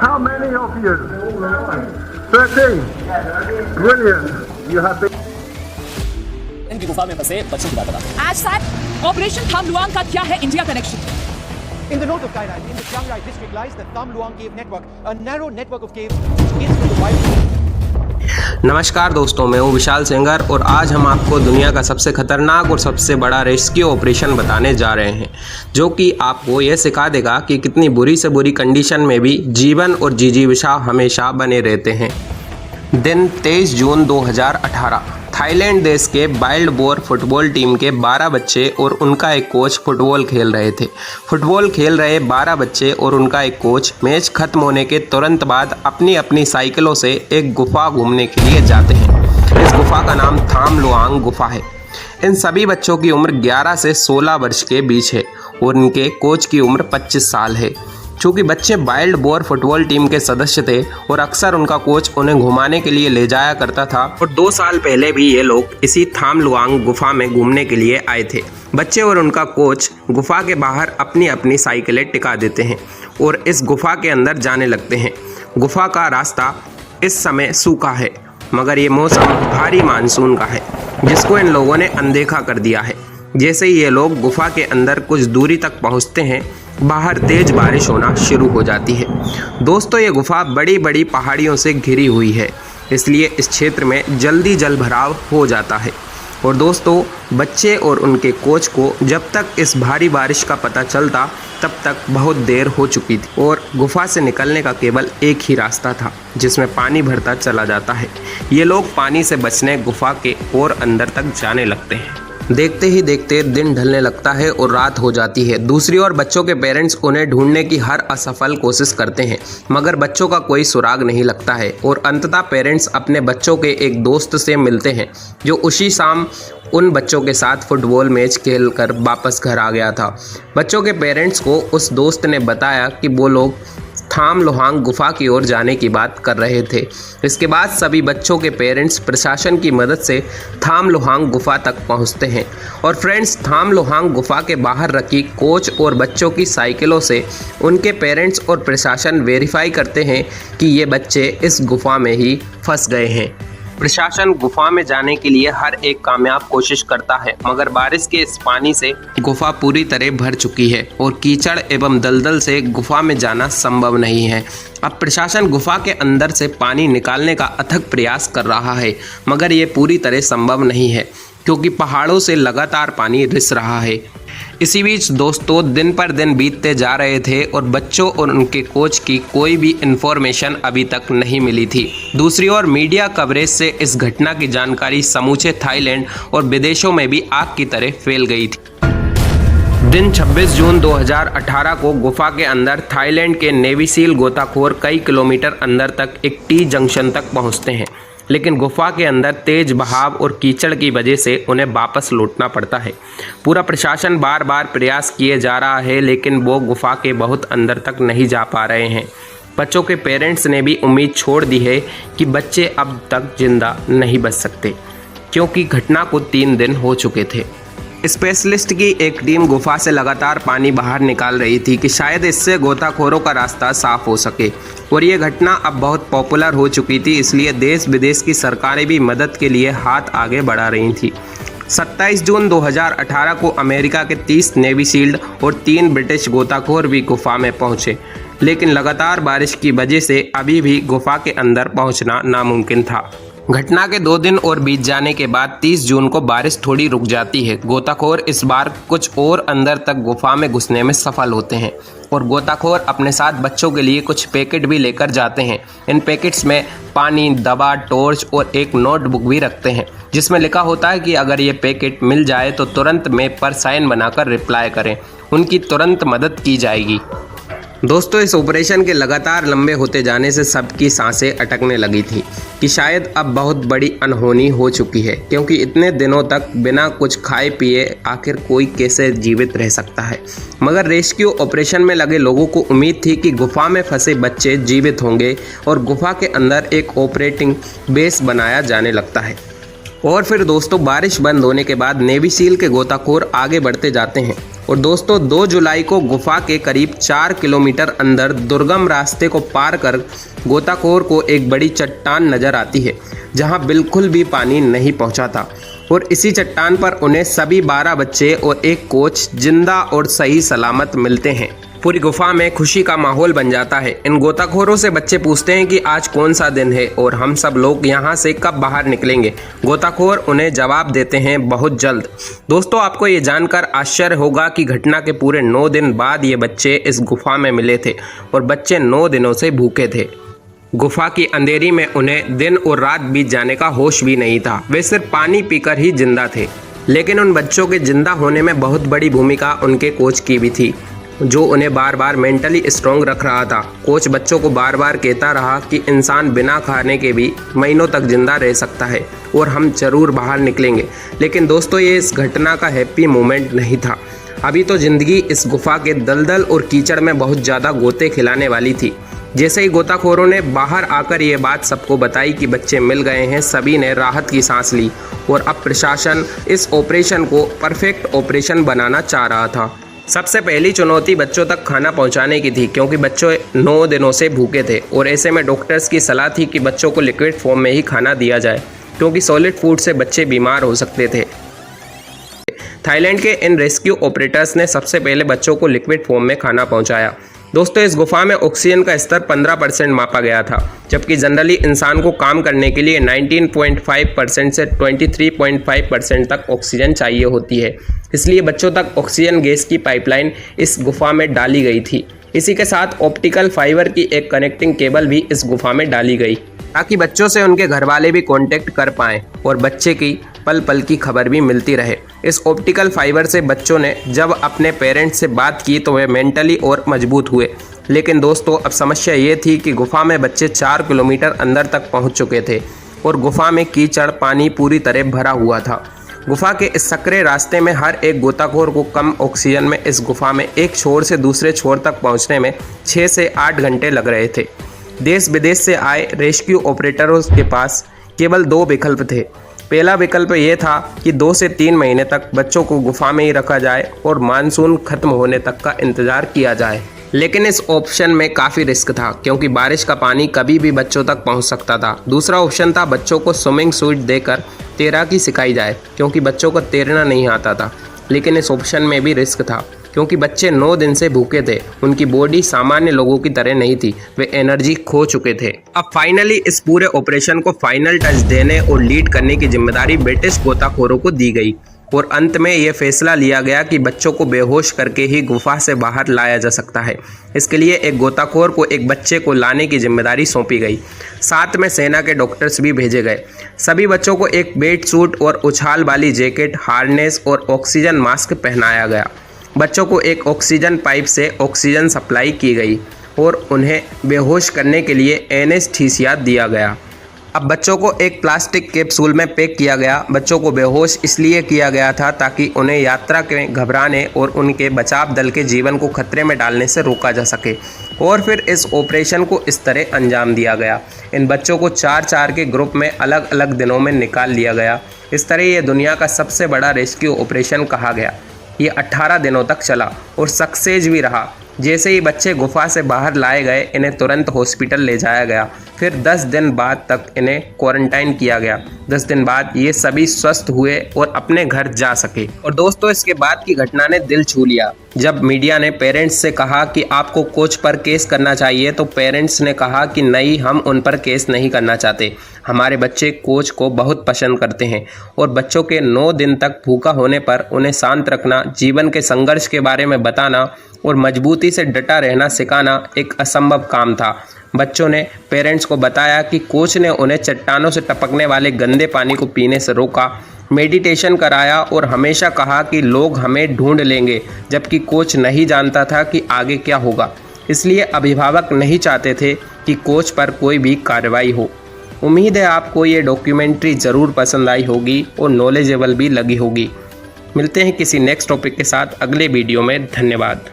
How many of you? 13. Brilliant. You have been. इनकी गुफा में फंसे बच्चों की बात बता। आज साथ ऑपरेशन थम लुआंग का क्या है India connection? In the north of Thailand, in the Chiang Rai district, lies the Tham Luang Cave Network, a narrow network of caves which is to the wild. नमस्कार दोस्तों, मैं हूँ विशाल सेंगर और आज हम आपको दुनिया का सबसे खतरनाक और सबसे बड़ा रेस्क्यू ऑपरेशन बताने जा रहे हैं, जो कि आपको यह सिखा देगा कि कितनी बुरी से बुरी कंडीशन में भी जीवन और जिजीविषा हमेशा बने रहते हैं। दिन 23 जून 2018। थाईलैंड देश के वाइल्ड बोर फुटबॉल टीम के 12 बच्चे और उनका एक कोच फुटबॉल खेल रहे थे। फुटबॉल खेल रहे 12 बच्चे और उनका एक कोच मैच खत्म होने के तुरंत बाद अपनी अपनी साइकिलों से एक गुफा घूमने के लिए जाते हैं। इस गुफा का नाम थाम लुआंग गुफा है। इन सभी बच्चों की उम्र 11 से 16 वर्ष के बीच है और इनके कोच की उम्र 25 साल है। चूँकि बच्चे वाइल्ड बोर फुटबॉल टीम के सदस्य थे और अक्सर उनका कोच उन्हें घुमाने के लिए ले जाया करता था, और 2 साल पहले भी ये लोग इसी थाम लुआंग गुफा में घूमने के लिए आए थे। बच्चे और उनका कोच गुफा के बाहर अपनी अपनी साइकिलें टिका देते हैं और इस गुफा के अंदर जाने लगते हैं। गुफा का रास्ता इस समय सूखा है, मगर ये मौसम भारी मानसून का है, जिसको इन लोगों ने अनदेखा कर दिया है। जैसे ही ये लोग गुफा के अंदर कुछ दूरी तक पहुँचते हैं, बाहर तेज बारिश होना शुरू हो जाती है। दोस्तों, ये गुफा बड़ी बड़ी पहाड़ियों से घिरी हुई है, इसलिए इस क्षेत्र में जल्दी जल भराव हो जाता है। और दोस्तों, बच्चे और उनके कोच को जब तक इस भारी बारिश का पता चलता तब तक बहुत देर हो चुकी थी और गुफा से निकलने का केवल एक ही रास्ता था, जिसमें पानी भरता चला जाता है। ये लोग पानी से बचने गुफा के और अंदर तक जाने लगते हैं। देखते ही देखते दिन ढलने लगता है और रात हो जाती है। दूसरी ओर बच्चों के पेरेंट्स उन्हें ढूंढने की हर असफल कोशिश करते हैं, मगर बच्चों का कोई सुराग नहीं लगता है और अंततः पेरेंट्स अपने बच्चों के एक दोस्त से मिलते हैं, जो उसी शाम उन बच्चों के साथ फुटबॉल मैच खेलकर वापस घर आ गया था। बच्चों के पेरेंट्स को उस दोस्त ने बताया कि वो लोग थाम लुआंग गुफा की ओर जाने की बात कर रहे थे। इसके बाद सभी बच्चों के पेरेंट्स प्रशासन की मदद से थाम लुआंग गुफा तक पहुंचते हैं। और फ्रेंड्स, थाम लुआंग गुफा के बाहर रखी कोच और बच्चों की साइकिलों से उनके पेरेंट्स और प्रशासन वेरीफाई करते हैं कि ये बच्चे इस गुफा में ही फंस गए हैं। प्रशासन गुफा में जाने के लिए हर एक कामयाब कोशिश करता है, मगर बारिश के इस पानी से गुफा पूरी तरह भर चुकी है और कीचड़ एवं दलदल से गुफा में जाना संभव नहीं है। अब प्रशासन गुफा के अंदर से पानी निकालने का अथक प्रयास कर रहा है, मगर ये पूरी तरह संभव नहीं है, क्योंकि पहाड़ों से लगातार पानी रिस रहा है। इसी बीच दोस्तों, दिन पर दिन बीतते जा रहे थे और बच्चों और उनके कोच की कोई भी इन्फॉर्मेशन अभी तक नहीं मिली थी। दूसरी ओर मीडिया कवरेज से इस घटना की जानकारी समूचे थाईलैंड और विदेशों में भी आग की तरह फैल गई थी। दिन 26 जून 2018 को गुफा के अंदर थाईलैंड के नेवी सील गोताखोर कई किलोमीटर अंदर तक एक टी जंक्शन तक पहुंचते हैं, लेकिन गुफा के अंदर तेज बहाव और कीचड़ की वजह से उन्हें वापस लौटना पड़ता है। पूरा प्रशासन बार बार प्रयास किए जा रहा है, लेकिन वो गुफा के बहुत अंदर तक नहीं जा पा रहे हैं। बच्चों के पेरेंट्स ने भी उम्मीद छोड़ दी है कि बच्चे अब तक जिंदा नहीं बच सकते, क्योंकि घटना को 3 दिन हो चुके थे। स्पेशलिस्ट की एक टीम गुफा से लगातार पानी बाहर निकाल रही थी कि शायद इससे गोताखोरों का रास्ता साफ हो सके, और ये घटना अब बहुत पॉपुलर हो चुकी थी, इसलिए देश विदेश की सरकारें भी मदद के लिए हाथ आगे बढ़ा रही थी। 27 जून 2018 को अमेरिका के 30 नेवी सील्ड और 3 ब्रिटिश गोताखोर भी गुफा में पहुंचे, लेकिन लगातार बारिश की वजह से अभी भी गुफा के अंदर पहुंचना नामुमकिन था। घटना के 2 दिन और बीत जाने के बाद 30 जून को बारिश थोड़ी रुक जाती है। गोताखोर इस बार कुछ और अंदर तक गुफा में घुसने में सफल होते हैं और गोताखोर अपने साथ बच्चों के लिए कुछ पैकेट भी लेकर जाते हैं। इन पैकेट्स में पानी, दवा, टॉर्च और एक नोटबुक भी रखते हैं, जिसमें लिखा होता है कि अगर ये पैकेट मिल जाए तो तुरंत मैप पर साइन बनाकर रिप्लाई करें, उनकी तुरंत मदद की जाएगी। दोस्तों, इस ऑपरेशन के लगातार लंबे होते जाने से सबकी सांसें अटकने लगी थी कि शायद अब बहुत बड़ी अनहोनी हो चुकी है, क्योंकि इतने दिनों तक बिना कुछ खाए पिए आखिर कोई कैसे जीवित रह सकता है। मगर रेस्क्यू ऑपरेशन में लगे लोगों को उम्मीद थी कि गुफा में फंसे बच्चे जीवित होंगे और गुफा के अंदर एक ऑपरेटिंग बेस बनाया जाने लगता है। और फिर दोस्तों, बारिश बंद होने के बाद नेवी सील के गोताखोर आगे बढ़ते जाते हैं और दोस्तों 2 जुलाई को गुफा के करीब 4 किलोमीटर अंदर दुर्गम रास्ते को पार कर गोताखोर को एक बड़ी चट्टान नजर आती है जहां बिल्कुल भी पानी नहीं पहुंचा था और इसी चट्टान पर उन्हें सभी 12 बच्चे और एक कोच जिंदा और सही सलामत मिलते हैं। पूरी गुफा में खुशी का माहौल बन जाता है। इन गोताखोरों से बच्चे पूछते हैं कि आज कौन सा दिन है और हम सब लोग यहाँ से कब बाहर निकलेंगे। गोताखोर उन्हें जवाब देते हैं बहुत जल्द। दोस्तों आपको ये जानकर आश्चर्य होगा कि घटना के पूरे 9 दिन बाद ये बच्चे इस गुफा में मिले थे और बच्चे 9 दिनों से भूखे थे। गुफा की अंधेरी में उन्हें दिन और रात बीत जाने का होश भी नहीं था। वे सिर्फ पानी पीकर ही जिंदा थे। लेकिन उन बच्चों के जिंदा होने में बहुत बड़ी भूमिका उनके कोच की भी थी, जो उन्हें बार बार मेंटली स्ट्रॉन्ग रख रहा था। कोच बच्चों को बार बार कहता रहा कि इंसान बिना खाने के भी महीनों तक जिंदा रह सकता है और हम जरूर बाहर निकलेंगे। लेकिन दोस्तों ये इस घटना का हैप्पी मोमेंट नहीं था। अभी तो जिंदगी इस गुफा के दलदल और कीचड़ में बहुत ज़्यादा गोते खिलाने वाली थी। जैसे ही गोताखोरों ने बाहर आकर ये बात सबको बताई कि बच्चे मिल गए हैं, सभी ने राहत की सांस ली और अब प्रशासन इस ऑपरेशन को परफेक्ट ऑपरेशन बनाना चाह रहा था। सबसे पहली चुनौती बच्चों तक खाना पहुंचाने की थी, क्योंकि बच्चे 9 दिनों से भूखे थे और ऐसे में डॉक्टर्स की सलाह थी कि बच्चों को लिक्विड फॉर्म में ही खाना दिया जाए, क्योंकि सॉलिड फूड से बच्चे बीमार हो सकते थे। थाईलैंड के इन रेस्क्यू ऑपरेटर्स ने सबसे पहले बच्चों को लिक्विड फॉर्म में खाना पहुंचाया। दोस्तों इस गुफा में ऑक्सीजन का स्तर 15% मापा गया था, जबकि जनरली इंसान को काम करने के लिए 19.5% से 23.5% तक ऑक्सीजन चाहिए होती है। इसलिए बच्चों तक ऑक्सीजन गैस की पाइपलाइन इस गुफा में डाली गई थी। इसी के साथ ऑप्टिकल फाइबर की एक कनेक्टिंग केबल भी इस गुफा में डाली गई, ताकि बच्चों से उनके घर वाले भी कांटेक्ट कर पाएं और बच्चे की पल पल की खबर भी मिलती रहे। इस ऑप्टिकल फाइबर से बच्चों ने जब अपने पेरेंट्स से बात की तो वे मेंटली और मजबूत हुए। लेकिन दोस्तों अब समस्या ये थी कि गुफा में बच्चे 4 किलोमीटर अंदर तक पहुंच चुके थे और गुफा में कीचड़ पानी पूरी तरह भरा हुआ था। गुफा के इस सकरे रास्ते में हर एक गोताखोर को कम ऑक्सीजन में इस गुफा में एक छोर से दूसरे छोर तक पहुंचने में 6 से 8 घंटे लग रहे थे। देश विदेश से आए रेस्क्यू ऑपरेटरों के पास केवल 2 विकल्प थे। पहला विकल्प ये था कि 2 से 3 महीने तक बच्चों को गुफा में ही रखा जाए और मानसून खत्म होने तक का इंतजार किया जाए। लेकिन इस ऑप्शन में काफ़ी रिस्क था, क्योंकि बारिश का पानी कभी भी बच्चों तक पहुंच सकता था। दूसरा ऑप्शन था बच्चों को स्विमिंग सूट देकर तैराकी सिखाई जाए, क्योंकि बच्चों को तैरना नहीं आता था। लेकिन इस ऑप्शन में भी रिस्क था, क्योंकि बच्चे 9 दिन से भूखे थे। उनकी बॉडी सामान्य लोगों की तरह नहीं थी, वे एनर्जी खो चुके थे। अब फाइनली इस पूरे ऑपरेशन को फाइनल टच देने और लीड करने की जिम्मेदारी ब्रिटिश गोताखोरों को दी गई और अंत में यह फैसला लिया गया कि बच्चों को बेहोश करके ही गुफा से बाहर लाया जा सकता है। इसके लिए एक गोताखोर को एक बच्चे को लाने की जिम्मेदारी सौंपी गई। साथ में सेना के डॉक्टर्स भी भेजे गए। सभी बच्चों को एक वेट सूट और उछाल वाली जैकेट, हार्नेस और ऑक्सीजन मास्क पहनाया गया। बच्चों को एक ऑक्सीजन पाइप से ऑक्सीजन सप्लाई की गई और उन्हें बेहोश करने के लिए एनेस्थीसिया दिया गया। अब बच्चों को एक प्लास्टिक कैप्सूल में पैक किया गया। बच्चों को बेहोश इसलिए किया गया था ताकि उन्हें यात्रा के घबराने और उनके बचाव दल के जीवन को खतरे में डालने से रोका जा सके। और फिर इस ऑपरेशन को इस तरह अंजाम दिया गया। इन बच्चों को 4-4 के ग्रुप में अलग अलग दिनों में निकाल लिया गया। इस तरह ये दुनिया का सबसे बड़ा रेस्क्यू ऑपरेशन कहा गया। ये 18 दिनों तक चला और सक्सेस भी रहा। जैसे ही बच्चे गुफा से बाहर लाए गए, इन्हें तुरंत हॉस्पिटल ले जाया गया। फिर 10 दिन बाद तक इन्हें क्वारंटाइन किया गया। 10 दिन बाद ये सभी स्वस्थ हुए और अपने घर जा सके। और दोस्तों इसके बाद की घटना ने दिल छू लिया। जब मीडिया ने पेरेंट्स से कहा कि आपको कोच पर केस करना चाहिए, तो पेरेंट्स ने कहा कि नहीं, हम उन पर केस नहीं करना चाहते। हमारे बच्चे कोच को बहुत पसंद करते हैं और बच्चों के 9 दिन तक भूखा होने पर उन्हें शांत रखना, जीवन के संघर्ष के बारे में बताना और मजबूती से डटा रहना सिखाना एक असंभव काम था। बच्चों ने पेरेंट्स को बताया कि कोच ने उन्हें चट्टानों से टपकने वाले गंदे पानी को पीने से रोका, मेडिटेशन कराया और हमेशा कहा कि लोग हमें ढूंढ लेंगे, जबकि कोच नहीं जानता था कि आगे क्या होगा। इसलिए अभिभावक नहीं चाहते थे कि कोच पर कोई भी कार्रवाई हो। उम्मीद है आपको ये डॉक्यूमेंट्री ज़रूर पसंद आई होगी और नॉलेजेबल भी लगी होगी। मिलते हैं किसी नेक्स्ट टॉपिक के साथ अगले वीडियो में। धन्यवाद।